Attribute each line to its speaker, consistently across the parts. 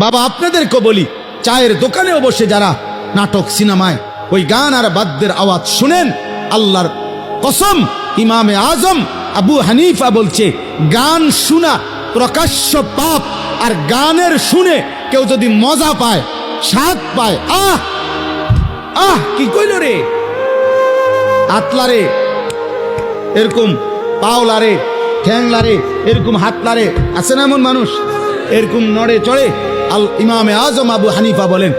Speaker 1: বাবা আপনাদেরকে বলি, চায়ের দোকানেও বসে যারা নাটক সিনেমায় ওই গান আর বাদ্যের আওয়াজ শুনেন, আল্লাহর কসম ইমামে আজম আবু হানিফা বলছে গান শোনা প্রকাশ্য পাপ। আর গানের শুনে কেউ যদি মজা পায়, স্বাদ পায়, আহ আহ কি কইল রে, আতলারে এরকম পাওলারে, ঠ্যাংলারে এরকম হাতলারে, আছে না এমন মানুষ এরকম নড়ে চড়ে। আল ইমামে আজম আবু হানিফা বলেন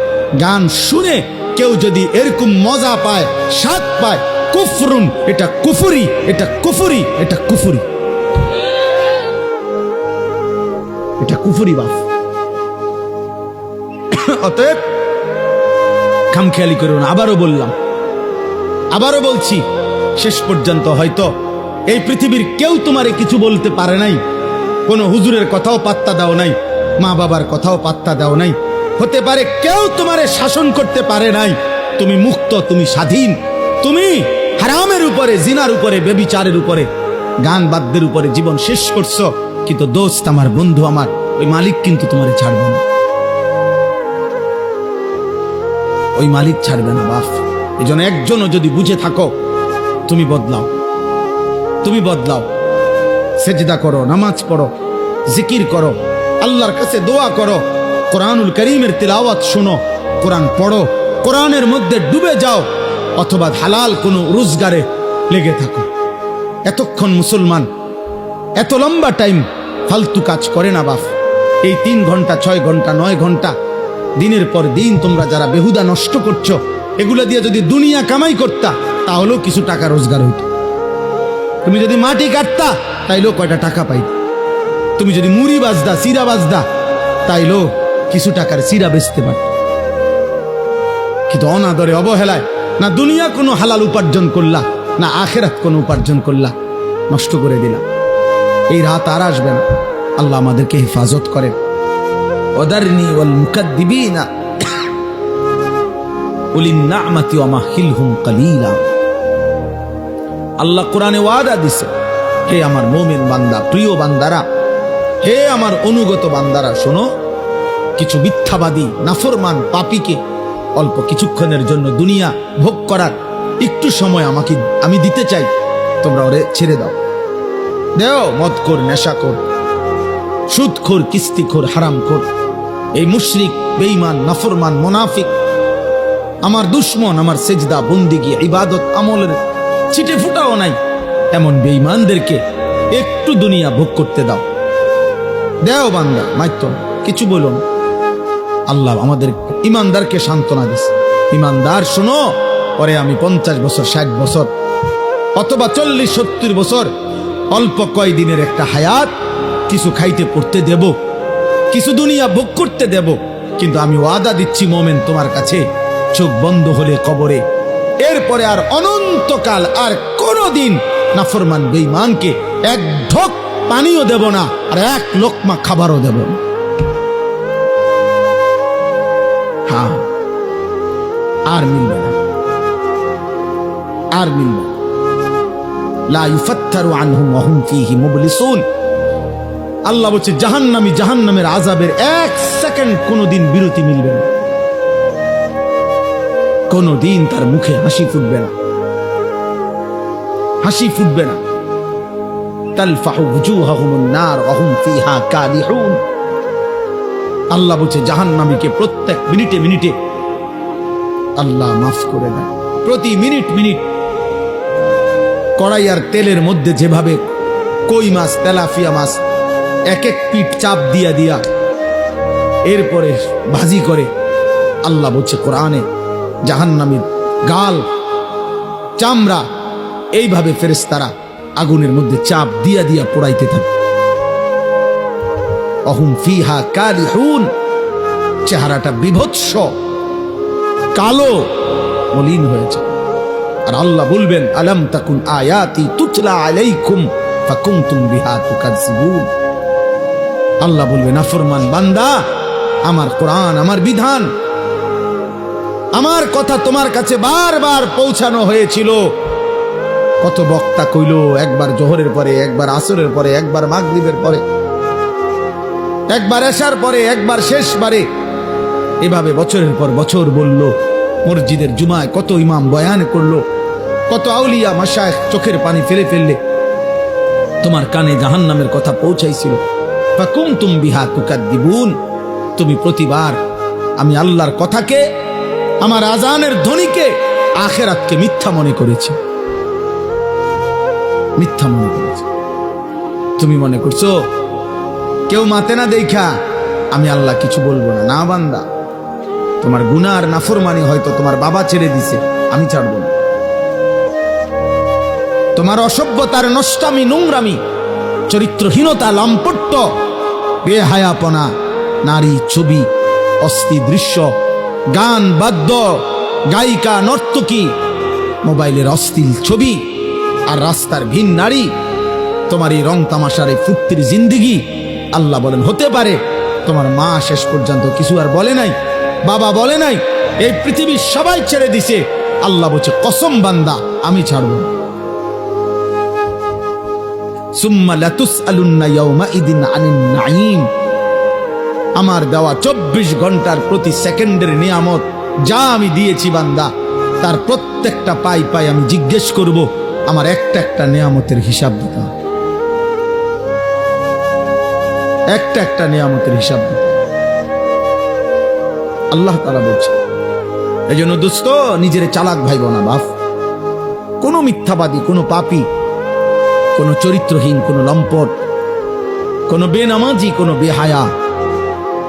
Speaker 1: গান শুনে কেউ যদি এরকম মজা পায়, স্বাদ পায়, কুফরুন, এটা কুফরি, এটা কুফরি, এটা কুফরি, এটা কুফরি বাপ। অতএব খামখেয়ালি করুন। আবারও বললাম, আবারও বলছি, শেষ পর্যন্ত হয়তো এই পৃথিবীর কেউ তোমারে কিছু বলতে পারে নাই, কোন হুজুরের কথাও পাত্তা দাও নাই, মা বাবার কথাও পাত্তা দাও নাই, হতে পারে কেউ তোমারে শাসন করতে পারে নাই, তুমি মুক্ত, তুমি স্বাধীন, তুমি হারামের উপরে, জিনার উপরে, ব্যভিচারের উপরে, গান বাদ্যের উপরে জীবন শেষ করছো। কিন্তু দোস্ত আমার, বন্ধু আমার, ওই মালিক কিন্তু তোমারে ছাড়বে না, ওই মালিক ছাড়বে না বাপ। এই জন্য একজনও যদি বুঝে থাকো, তুমি বদলাও, তুমি বদলাও, সেজদা করো, নামাজ পড়ো, জিকির করো, আল্লাহর কাছে দোয়া করো, কোরআনুল করিমের তিলাওয়াত শোনো, কোরআন পড়ো, কোরআনের মধ্যে ডুবে যাও, অথবা হালাল কোনো রোজগারে লেগে থাকো। এতক্ষণ মুসলমান এত লম্বা টাইম ফালতু কাজ করে না বাপ। এই 3 ঘন্টা, 6 ঘন্টা, 9 ঘন্টা দিনের পর দিন তোমরা যারা বেহুদা নষ্ট করছো, এগুলো দিয়ে যদি দুনিয়া কামাই করতা তাহলেও কিছু টাকা রোজগার হইত। তুমি যদি মাটি কাটতা তাইলেও কয়টা টাকা পাইত। তুমি যদি মুড়ি বাজদা, সিরা বাজদা, তাইলেও কিছু টাকার সিরা বেচতে পারত। কিন্তু অনাদরে, অবহেলায় না দুনিয়া কোনো হালাল উপার্জন করলা, না আখেরাত কোনো উপার্জন করলা, নষ্ট করে দিলা। এই রাত আর আসবে না। আল্লাহ আমাদেরকে হেফাজত করেন। ওয়াদারনি ওয়াল মুকাদ্দিবিনা উলিন নি'মাতি ওয়া মাহিলহুম কালিলা। আল্লাহ কোরআনে ওয়াদা দিছে, হে আমার মুমিন বান্দা, প্রিয় বান্দারা, হে আমার অনুগত বান্দারা, শোনো, কিছু মিথ্যাবাদী নাফরমান পাপীকে অল্প কিছুক্ষণের জন্য দুনিয়া ভোগ করার একটু সময় আমি দিতে চাই, তোমরা ওরে ছেড়ে দাও। দেও মদখোর, নেশাখোর, সুদখোর, কিস্তিখোর, হারামখোর, এই মুশরিক, বেঈমান, নাফরমান, মুনাফিক, আমার দুশমন, আমার সেজদা, বন্দিগি, ইবাদত আমলের ছিটে ফুটাও নাই, এমন বেঈমানদেরকে একটু দুনিয়া ভোগ করতে দাও। দেও বান্দা, মাইতো কিছু বলো না। আল্লাহ আমাদের ইমানদারকে সান্ত্বনা দিছে, ইমানদার শোনো, পরে আমি 50 বছর, 60 বছর অথবা 40-70 বছর, অল্প কয়দিনের একটা হায়াত, কিছু খাইতে পড়তে দেব, কিছু দুনিয়া ভোগ করতে দেব, কিন্তু আমি ওয়াদা দিচ্ছি মোমেন তোমার কাছে, চোখ বন্ধ হলে কবরে, এরপরে আর অনন্তকাল আর কোনদিন নাফরমান বেঈমানকে এক ঢোক পানিও দেব না, আর এক লোকমা খাবারও দেব না। হ্যাঁ, আর মিলবে না, আর মিলবে না। লা ইউফাত্তারু আনহুম ওয়া হুম ফীহি মুবলিসুন। আল্লাহ বলছে জাহান্নামী, জাহান্নামের আযাবের 1 সেকেন্ড কোনদিন বিরতি মিলবে না, কোনদিন তার মুখে হাসি ফুটবে না, হাসি ফুটবে না। তালফাহু ওয়ুজুহাহুমুন নার ওয়া হুম ফীহা কালিহুন। আল্লাহ বলছে জাহান্নামীকে প্রত্যেক মিনিটে মিনিটে আল্লাহ মাফ করে দেয়। প্রতি মিনিট মিনিট কড়াই আর তেলের মধ্যে যেভাবে কই মাছ, তেলাপিয়া মাছ এক এক পিঠ চাপ দিয়া দিয়া এরপরে ভাজি করে, আল্লাহ বলছে কোরআনে জাহান্নামীর গাল, চামড়া এইভাবে ফেরেশতারা আগুনের মধ্যে চাপ দিয়া দিয়া পোড়াইতে থাকে। অহুম ফিহা কালিহুন, চেহারাটা বিভৎস, কালো, মলিন হয়েছে। আর আল্লাহ বলবেন আলাম তাকুন আয়াতি তুতলা আলাইকুম ফাকুনতুম বিহা তুকাজ্জিবুন। আল্লাহ বলবেন নাফরমান বান্দা, আমার কোরআন, আমার বিধান, আমার কথা তোমার কাছে বারবার পৌঁছানো হয়েছিল। কত বক্তা কইল, একবার জোহরের পরে, একবার আসরের পরে, একবার মাগরিবের পরে, একবার আসার পরে, একবার শেষবারে, এভাবে বছরের পর বছর বলল। মসজিদের জুমায় কত ইমাম বয়ান করলো, কত আউলিয়া মাশায়েখ চোখের পানি ফেলে ফেললে তোমার কানে জাহান্নামের কথা পৌঁছাইছিল। ফাকুনতুম বিহা তুকাদ্দিবুন, তুমি প্রতিবার আমি আল্লাহর কথাকে, আমার আজানের ধ্বনিকে, আখিরাতকে মিথ্যা মনে করেছি, মিথ্যা মনে করেছি। তুমি মনে করছো কেউ মাতে না দেখা আমি আল্লাহ কিছু বলবো না? না বান্দা, তোমার গুনাহ আর নাফরমানি হয়তো তোমার বাবা ছেড়ে দিছে, আমি ছাড়বো না। তোমার অসভ্যতার নষ্টামি, নোংরামি, চরিত্রহীনতা, লম্পট্য, বেহায়াপনা, নারী ছবি, অস্থি দৃশ্য, গান বাদ্য, গায়িকা নর্তকী, মোবাইলের অশ্লীল ছবি আর রাস্তার ভিন নারী, তোমার এই রং তামাশার এই ফুর্তির জিন্দিগি, আল্লাহ বলেন হতে পারে তোমার মা শেষ পর্যন্ত কিছু আর বলে নাই, বাবা বলে নাই, এই পৃথিবীর সবাই ছেড়ে দিছে, আল্লাহ বলছে কসম বান্দা আমি ছাড়বো না। সুম্মা লাতুসআলুন্না ইয়াওমাইদিন আনিন নাঈম, আমার দেওয়া 24 ঘন্টার প্রতি সেকেন্ডের নিয়ামত যা আমি দিয়েছি বান্দা, তার প্রত্যেকটা পাই পাই আমি জিজ্ঞেস করব, আমার একটা একটা নিয়ামতের হিসাব দিতে হবে, একটা একটা নিয়ামতের হিসাব দিতে হবে। আল্লাহ তাআলা বলছে, এই জন্য দোস্ত নিজের চালাক ভাইব না বাপ। কোন মিথ্যাবাদী, কোন পাপী, কোন চরিত্রহীন, কোন লম্পট, কোন বেনামাজি, কোন বেহায়া,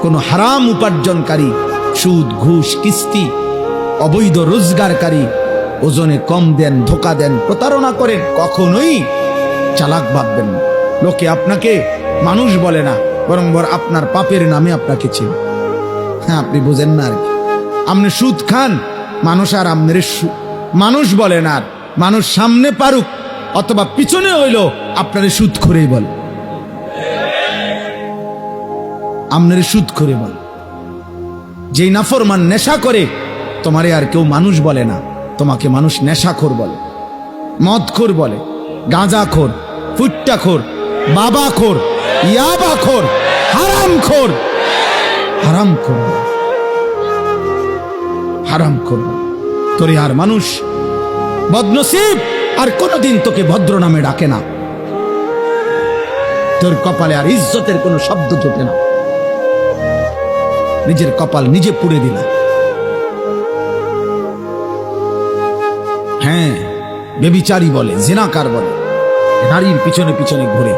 Speaker 1: কোন হারাম উপার্জনকারী, সুদ ঘুষ কিস্তি অবৈধ রোজগারকারী, ওজনে কম দেন, ধোকা দেন, প্রতারণা করেন, কখনোই চালাক ভাববেন না। লোকে আপনাকে মানুষ বলে না, বরং আপনার পাপের নামে আপনাকে চেনে। হ্যাঁ, আপনি বুঝেন না আর কি। আপনি সুদ খান, মানুষ আর আপনার মানুষ বলে না, আর মানুষ সামনে পারুক অথবা পিছনে হইল আপনার সুদ করেই বলে, আপনার সুদ করে বলে। যেই নাফরমান নেশা করে তোমারে আর কেউ মানুষ বলে না, তোমাকে মানুষ নেশাখোর বলে, মদখোর বলে, গাঁজাখোর, ফুট্টাখোর, বাবাখোর, ইয়াবাখোর, হারামখোর, হারামখোর, হারামখোর। তোরে আর মানুষ বদনসিব আর কোনদিন তোকে ভদ্র নামে ডাকে না, তোর কপালে আর ইজ্জতের কোনো শব্দ জোটে না, নিজের কপাল নিজে পুড়ে দিলা। হ্যাঁ, বেবিচারী বলে, জিনাকার বলে, নারীর পিছনে পিছনে ঘুরে,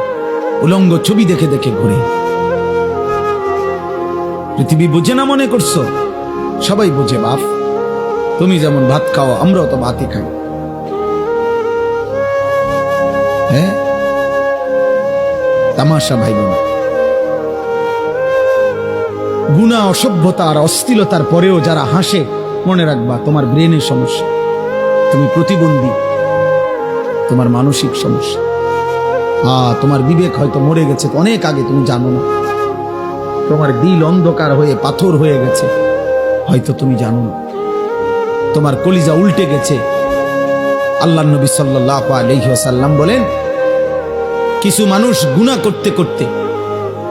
Speaker 1: উলঙ্গ ছবি দেখে দেখে ঘুরে। পৃথিবী বুঝে না মনে করছো? সবাই বুঝে বাপ। তুমি যেমন ভাত খাও, আমরাও তো ভাতই খাই। হ্যাঁ, তামাশা ভাইব না। গুনাহ, অসভ্যতা আর অশ্লীলতার পরেও যারা হাসে, মনে রাখবা তোমার ব্রেনের সমস্যা, তুমি প্রতিবন্ধী, তোমার মানসিক সমস্যা। তোমার বিবেক হয়তো মরে গেছে অনেক আগে, তুমি জানো না। তোমার দিল অন্ধকার হয়ে পাথর হয়ে গেছে, হয়তো তুমি জানো না। তোমার কলিজা উল্টে গেছে। আল্লাহর নবী সাল্লাল্লাহু আলাইহি ওয়াসাল্লাম বলেন, কিছু মানুষ গুনাহ করতে করতে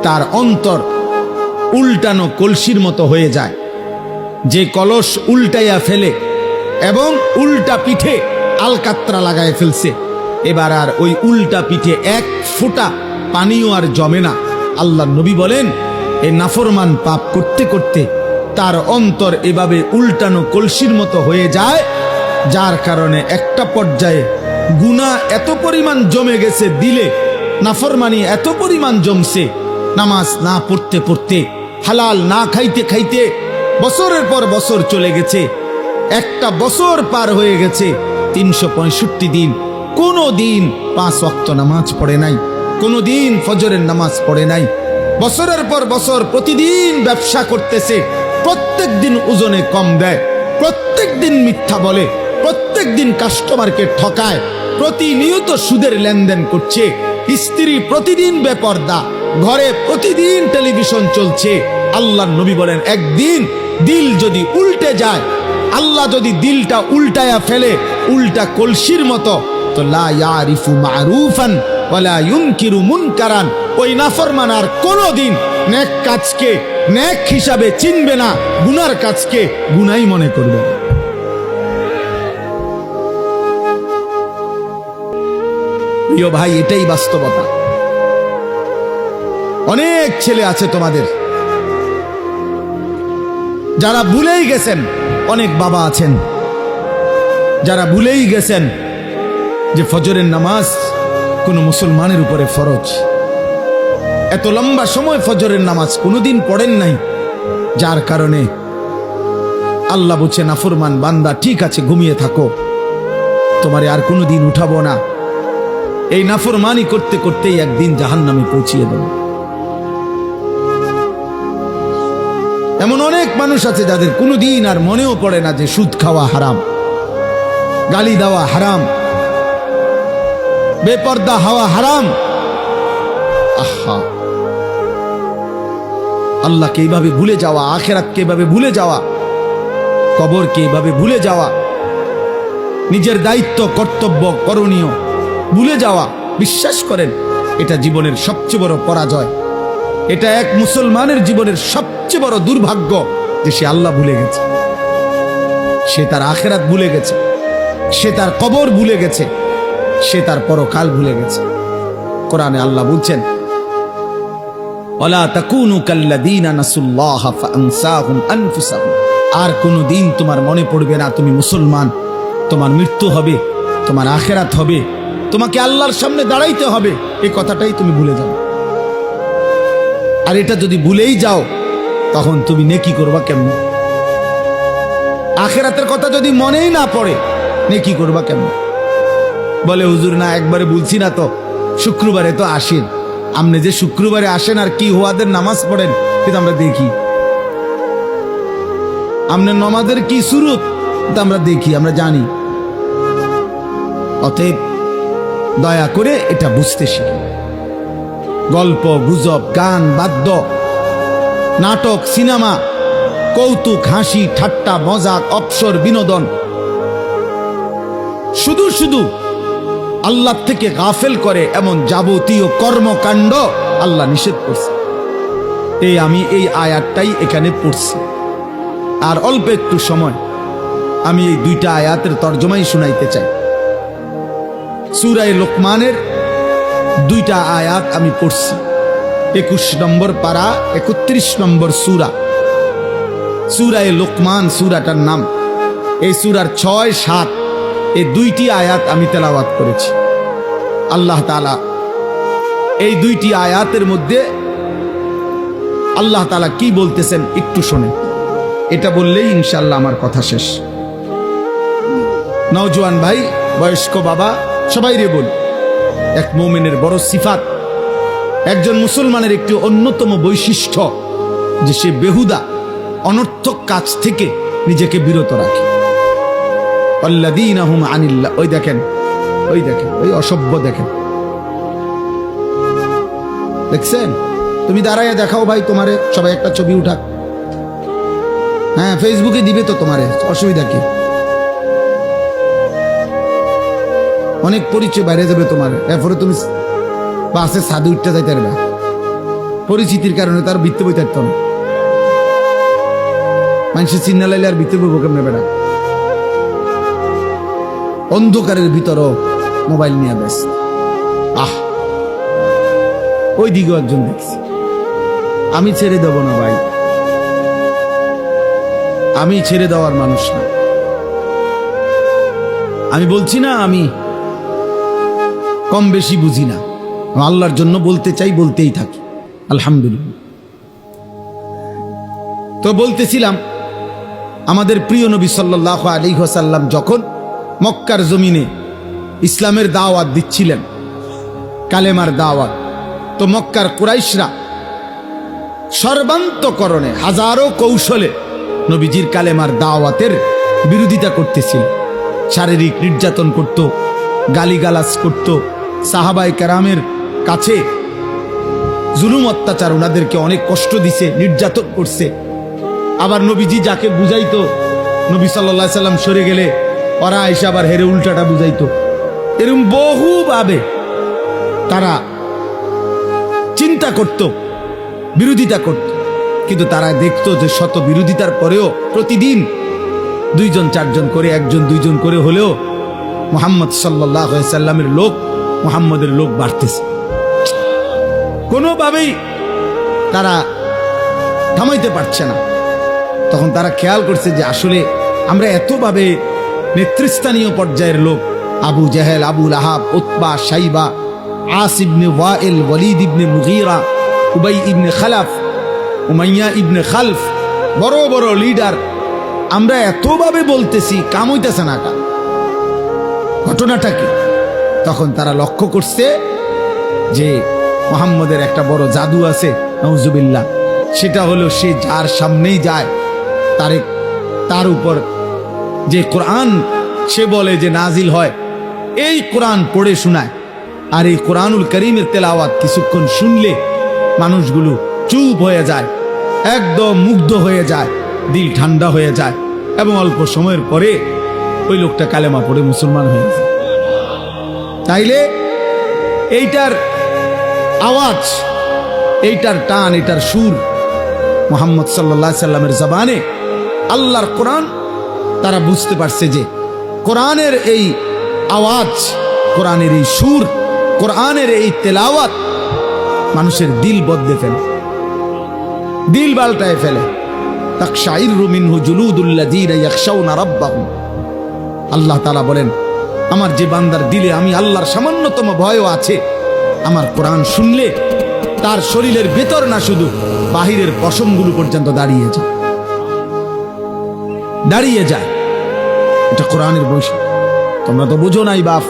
Speaker 1: তার অন্তর উল্টানো কলসির মতো হয়ে যায়। যে কলস উল্টাইয়া ফেলে এবং উল্টা পিঠে আলকাতরা লাগায় ফেলছে, এবার আর ওই উল্টা পিঠে এক ফোঁটা পানিও আর জমে না। আল্লাহর নবী বলেন, এই নাফরমান পাপ করতে করতে তার অন্তর এভাবে উল্টানো কলসির মতো হয়ে যায়, যার কারণে একটা পর্যায়ে গুনাহ এত পরিমাণ জমে গেছে দিলে, নাফরমানি এত পরিমাণ জমছে, নামাজ না পড়তে পড়তে, হালাল না খাইতে খাইতে বছরের পর বছর চলে গেছে। একটা বছর পার হয়ে গেছে, 365 দিন কোনো দিন 5 ওয়াক্ত নামাজ পড়ে নাই, কোনো দিন ফজরের নামাজ পড়ে নাই। বছরের পর বছর প্রতিদিন ব্যবসা করতেছে, প্রত্যেক দিন ওজনে কম দেয়, প্রত্যেক দিন মিথ্যা বলে, প্রত্যেক দিন কাস্টমারকে ঠকায়, প্রতিনিয়ত সুদের লেনদেন করছে, স্ত্রী প্রতিদিন বেপর্দা, ঘরে প্রতিদিন টেলিভিশন চলছে। আল্লাহর নবী বলেন, একদিন দিল যদি উল্টে যায়, আল্লাহ যদি দিলটা উল্টায়া ফেলে উল্টা কলসির মতো, তো লা ইয়ারিফু মারুফান ওয়ালা ইউনকিরু মুনকারান, ওই নাফরমান আর কোনোদিন নেক কাজকে নেক হিসাবে চিনবে না, গুনার কাজকে গুনাই মনে করবে। প্রিয় ভাই, এটাই বাস্তবতা। অনেক ছেলে আছে তোমাদের যারা ভুলেই গেছেন, অনেক বাবা আছেন যারা ভুলেই গেছেন যে ফজরের নামাজ কোন মুসলমানের উপরে ফরজ। এত লম্বা সময় ফজরের নামাজ কোনোদিন পড়েন নাই, যার কারণে আল্লাহ বলছে নাফরমান বান্দা ঠিক আছে ঘুমিয়ে থাকো, তোমারে আর কোনোদিন উঠাবো না। এই নাফরমানি করতে করতেই একদিন জাহান্নামে পৌঁছিয়ে দেব। এমন অনেক মানুষ আছে যাদের কোনোদিন আর মনেও পড়ে না যে সুদ খাওয়া হারাম, গালি দেওয়া হারাম, বেপর্দা হওয়া হারাম। আহা, আল্লাহকে এইভাবে ভুলে যাওয়া, আখিরাতকে এইভাবে ভুলে যাওয়া, কবরকে এইভাবে ভুলে যাওয়া, নিজের দায়িত্ব কর্তব্য করণীয় ভুলে যাওয়া, বিশ্বাস করেন এটা জীবনের সবচেয়ে বড় পরাজয়। এটা এক মুসলমানের জীবনের সবচেয়ে বড় দুর্ভাগ্য যে সে আল্লাহ ভুলে গেছে, সে তার আখিরাত ভুলে গেছে, সে তার কবর ভুলে গেছে, সে তার পরকাল ভুলে গেছে। কোরআনে আল্লাহ বলছেন ওয়ালা তাকুনু কাল্লাযীনা নাসুল্লাহা ফাআনসাহুম আনফুসাহুম। আর কোনদিন তোমার মনে পড়বে না তুমি মুসলমান, তোমার মৃত্যু হবে, তোমার আখিরাত হবে, তোমাকে আল্লাহর সামনে দাঁড়াইতে হবে, এই কথাটাই তুমি ভুলে যাও। আর এটা যদি ভুলেই যাও তখন তুমি নেকি করবা কেমন? আখিরাতের কথা যদি মনেই না পড়ে নেকি করবা কেমন? বলে হুজুর না একবারে বলছি না তো, শুক্রবারে তো আসেন, আপনি যে শুক্রবারে আসেন আর কি হুয়াদের নামাজ পড়েন কিন্তু আমরা দেখি, আপনার নামাজের কি সুরত আমরা দেখি, আমরা জানি। অতএব দয়া করে এটা বুঝতে শিখি। গল্প গুজব, গান বাদ্য, নাটক, সিনেমা, কৌতুক, হাসি ঠাট্টা, মজাক, অবসর, বিনোদন, শুধু শুধু আল্লাহ থেকে গাফেল করে এমন যাবতীয় কর্মকাণ্ড আল্লাহ নিষেধ করছে। আমি এই আয়াতটাই এখানে পড়ছি। আর অল্প একটু সময় আমি এই দুইটা আয়াতের তর্জমাই শুনাইতে চাই। সূরা লোকমানের দুইটা আয়াত আমি পড়ছি। 21 নম্বর পারা, 31 নম্বর সূরা। সূরা লোকমান সূরাটার নাম। এই সূরার 6, 7 এই দুইটি আয়াত আমি তেলাওয়াত করেছি। আল্লাহ তাআলা এই দুইটি আয়াতের মধ্যে আল্লাহ তাআলা কি বলতেছেন একটু শোনেন, এটা বললেই ইনশাআল্লাহ আমার কথা শেষ। নওজোয়ান ভাই, বয়স্ক বাবা, সবাই রে বল, এক মুমিনের বড় সিফাত, একজন মুসলমানের একটি অন্যতম বৈশিষ্ট্য যে সে বেহুদা অনর্থক কাজ থেকে নিজেকে বিরত রাখে। আল্লাযীনা হুম আনিল্লাহ, ওই দেখেন, ওই দেখেন, ওই অসভ্য দেখেন, দেখছেন? তুমি দাঁড়াইয়া দেখাও ভাই তোমারে, সবাই একটা ছবি উঠাক। হ্যাঁ, ফেসবুকে দিবে তো তোমারে, অসুবিধা কি? অনেক পরিচয় বাইরে যাবে তোমার, এরপরে তুমি বাসে সাধু উঠতে যাইতে পারবে, পরিচিতির কারণে তার বৃত্তে বই থাকতো না, মানুষের চিন্তা লাইলে আর বৃত্তে বই কেমনে বেড়া, অন্ধকারের ভিতরও মোবাইল নিয়ে ব্যস্ত। ওই দিকেও একজন দেখছি। আমি ছেড়ে দেব না ভাই, আমি ছেড়ে দেওয়ার মানুষ না। আমি বলছি না আমি কম বেশি বুঝি না, আল্লাহর জন্য বলতে চাই, বলতেই থাকি, আলহামদুলিল্লাহ। তো বলতেছিলাম আমাদের প্রিয় নবী সাল্লাল্লাহু আলাইহি ওয়াসাল্লাম যখন মক্কার জমিনে ইসলামের দাওয়াত দিচ্ছিলেন, কালেমার দাওয়াত, তো মক্কার কুরাইশরা সর্বান্তকরণে হাজারো কৌশলে নবীজির কালেমার দাওয়াতের বিরোধিতা করতেছিল। শারীরিক নির্যাতন করত, গালিগালাজ করত, সাহাবায়ে কেরামের কাছে জুলুম অত্যাচার, ওনাদেরকে অনেক কষ্ট দিছে, নির্যাতন করছে। আবার নবীজি যাকে বুঝাইতো, নবী সাল্লাল্লাহু আলাইহি সাল্লাম সরে গেলে ওরা এসে আবার হেরে উল্টাটা বুঝাইতো। এরকম বহুভাবে তারা চিন্তা করত বিরোধিতা করত, কিন্তু তারা দেখতো যে শত বিরোধিতার পরেও প্রতিদিন 2-4 করে, 1-2 করে হলেও মুহাম্মদ সাল্লাল্লাহু আলাইহি সাল্লামের লোক, মুহাম্মদের লোক বাড়তেছে। কোনোভাবেই তারা থামাইতে পারছে না। তখন তারা খেয়াল করছে যে আসলে আমরা এতভাবে নেতৃস্থানীয় পর্যায়ের লোক, আবু জাহেল, আবু লাহাব, উতবা, শাইবা, আস ইবনে ওয়াইল, ওয়ালিদ ইবনে মুগীরা, উবাই ইবনে খালাফ, উমাইয়া ইবনে খালফ, বড় বড় লিডার, আমরা এতভাবে বলতেছি, কাম হইতেছে না। ঘটনাটা কি? তখন তারা লক্ষ্য করছে যে মুহাম্মদের একটা বড় জাদু আছে, নাউজুবিল্লাহ। সেটা হলো সে যার সামনেই যায় তার উপর যে কোরআন সে বলে যে নাজিল হয়, এই কোরআন পড়ে শোনায়। আর এই কোরআনুল করিমের তেলাওয়াত কিছুক্ষণ শুনলে মানুষগুলো চুপ হয়ে যায়, একদম মুগ্ধ হয়ে যায়, দিল ঠান্ডা হয়ে যায়, এবং অল্প সময়ের পরে ওই লোকটা কালেমা পড়ে মুসলমান হয়ে যায়। তাইলে এইটার আওয়াজ, এইটার টান, এইটার সুর মুহাম্মদ সাল্লাল্লাহু আলাইহি সাল্লামের জবানে, আল্লাহর কোরআন, তারা বুঝতে পারছে যে কোরআনের এই আওয়াজ, কোরআনের এই সুর, কোরআনের এই তেলাওয়াত মানুষের দিল বদলে ফেলে, দিল পাল্টায় ফেলে। তাকশাইরু মিনহু জুলুদুল্লাযীনা ইয়াখশাউনা রাব্বাহুম। আল্লাহ তাআলা বলেন, আমার যে বান্দার দিলে আমি আল্লাহর সামান্যতম ভয়ও আছে, আমার কোরআন শুনলে তার শরীরের ভেতর না শুধু বাহিরের পশমগুলো পর্যন্ত দাঁড়িয়ে যায়। এটা কোরআনের বৈশিষ্ট্য। তোমরা তো বুঝো নাই বাপ,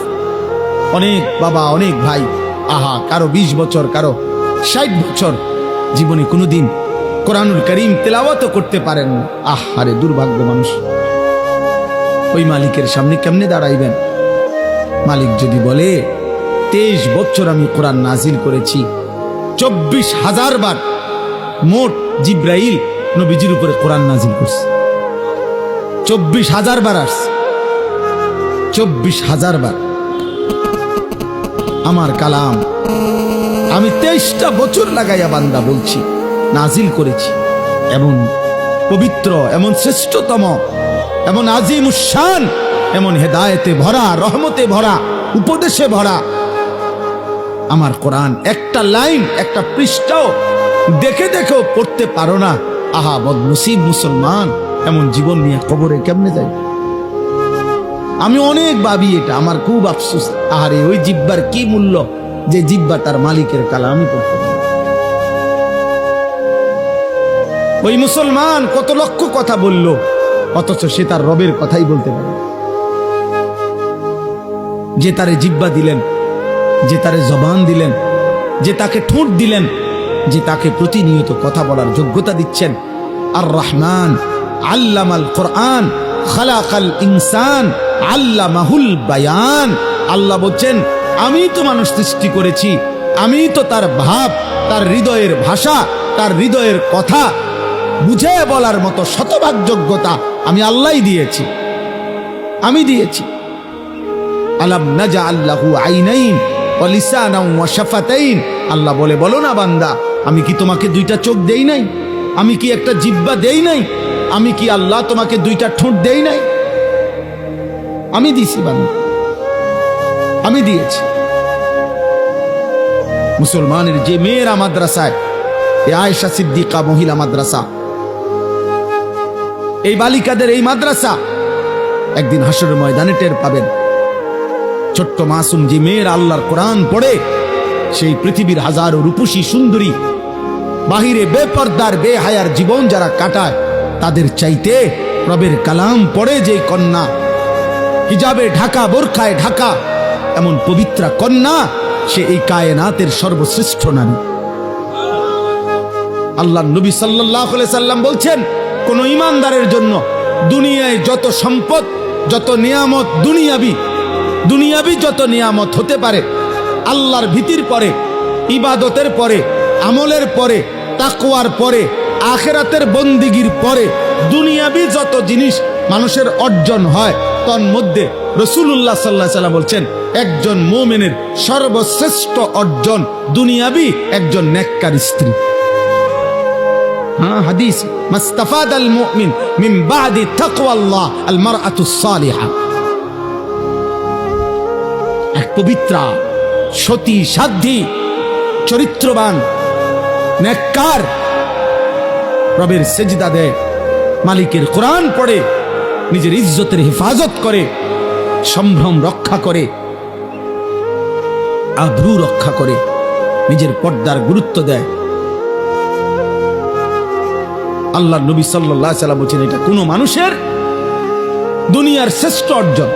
Speaker 1: অনেক বাবা, অনেক ভাই, আহা, কারো 20 বছর, কারো 60 বছর, জীবনে কোনোদিন কোরআনুল করিম তেলাওয়াত করতে পারেন না। আহারে দুর্ভাগ্য মানুষ। ওই মালিকের সামনে কেমনে দাঁড়াইবেন? মালিক যদি বলে 23 বছর আমি কোরআন নাজিল করেছি, 24,000 বার মোট জিব্রাইল নবীজির উপরে কোরআন নাজিল করছে, 24,000 বার আসছে, 24,000 বার আমার কালাম আমি 23টা বছর লাগাইয়া বান্দা বলছি, নাজিল করেছি। এমন পবিত্র, এমন শ্রেষ্ঠতম, এমন আজিমুশান, এমন হেদায়েতে ভরা, রহমতে ভরা, উপদেশে ভরা আমার কোরআন। একটা লাইন, একটা পৃষ্ঠাও দেখেও পড়তে পারো না। আহা বদনসিব মুসলমান, এমন জীবন নিয়ে কবরে কেমনে যাই? আমি অনেক ভাবি এটা, আমার খুব আফসোস। আহারে ওই জিব্বার কি মূল্য, যে জিব্বা তার মালিকের কালামই পড়তে পারে। ওই মুসলমান কত লক্ষ কথা বলল, অথচ সে তার রবের কথাই বলতে পারে। যে তারে জিব্বা দিলেন, যে তারে জবান দিলেন, যে তাকে ঠোঁট দিলেন, যে তাকে প্রতিনিয়ত কথা বলার যোগ্যতা দিচ্ছেন। আর রহমান আল্লামাল কোরআন খালাকাল ইনসান আল্লামাহুল বায়ান। আল্লাহ বলছেন, আমি তো মানুষ সৃষ্টি করেছি, আমি তো তার ভাব, তার হৃদয়ের ভাষা, তার হৃদয়ের কথা বুঝে বলার মতো শতভাগ যোগ্যতা আমি আল্লাহই দিয়েছি, আমি দিয়েছি। আলাম নাজআল লাহু আইনাইন ওয়া লিসানান ওয়া শাফাতাইন। আল্লাহ বলে, বলো না বান্দা, আমি কি তোমাকে 2টা চোখ দেই নাই? আমি কি একটা জিহ্বা দেই নাই? আমি কি আল্লাহ তোমাকে 2টা ঠোঁট দেই নাই? আমি দিয়েছি বান্দা, আমি দিয়েছি। মুসলমানের যে মেয়েরা মাদ্রাসায়, এই আয়েশা সিদ্দিকা মহিলা মাদ্রাসা, এই বালিকাদের এই মাদ্রাসা, একদিন হাসরের ময়দানে টের পাবেন। ছোট্ট মাসুম যে মেয়েরা আল্লাহর কোরআন পড়ে, সেই পৃথিবীর হাজারো রূপসী সুন্দরী বাহিরে বেপর্দার বেহায়ার জীবন যারা কাটায়, তাদের চাইতে রবের কালাম পড়ে যে কন্যা, হিজাবে ঢাকা, বোরখায় ঢাকা, এমন পবিত্রা কন্যা, সে এই কায়নাতের সর্বশ্রেষ্ঠ নারী। আল্লাহ নবী সাল্লাল্লাহু আলাইহি সাল্লাম বলছেন, কোন ঈমানদারের জন্য দুনিয়ায় যত সম্পদ, যত নিয়ামত, দুনিয়াবি যত নিয়ামত হতে পারে, আল্লাহর ভীতির পরে, ইবাদতের পরে, আমলের পরে, তাকওয়ার পরে, আখিরাতের বন্দিগির পরে দুনিয়াবি যত জিনিস মানুষের অর্জন হয়, তন্মধ্যে রাসূলুল্লাহ সাল্লাল্লাহু আলাইহি ওয়াসাল্লাম বলছেন, একজন মুমিনের সর্বশ্রেষ্ঠ অর্জন দুনিয়াবি একজন নেককার স্ত্রী। হ্যাঁ, হাদিস, মাস্তাফাদাল মুমিন মিন বাদি তাকওয়াল্লাহ আল মারআতুস সালিহা। এক পবিত্রা, সতী, সাধ্বী, চরিত্রবান, নেককার, রবের সেজদা দেয়, মালিকের কোরআন পড়ে, নিজের ইজ্জতের হেফাজত করে, সম্ভ্রম রক্ষা করে, আব্রু রক্ষা করে, নিজের পর্দার গুরুত্ব দেয়। আল্লাহ নবী সাল্লাল্লাহু আলাইহি ওয়াসাল্লাম বলেছেন, এটা কোনো মানুষের দুনিয়ার শ্রেষ্ঠ অর্জন।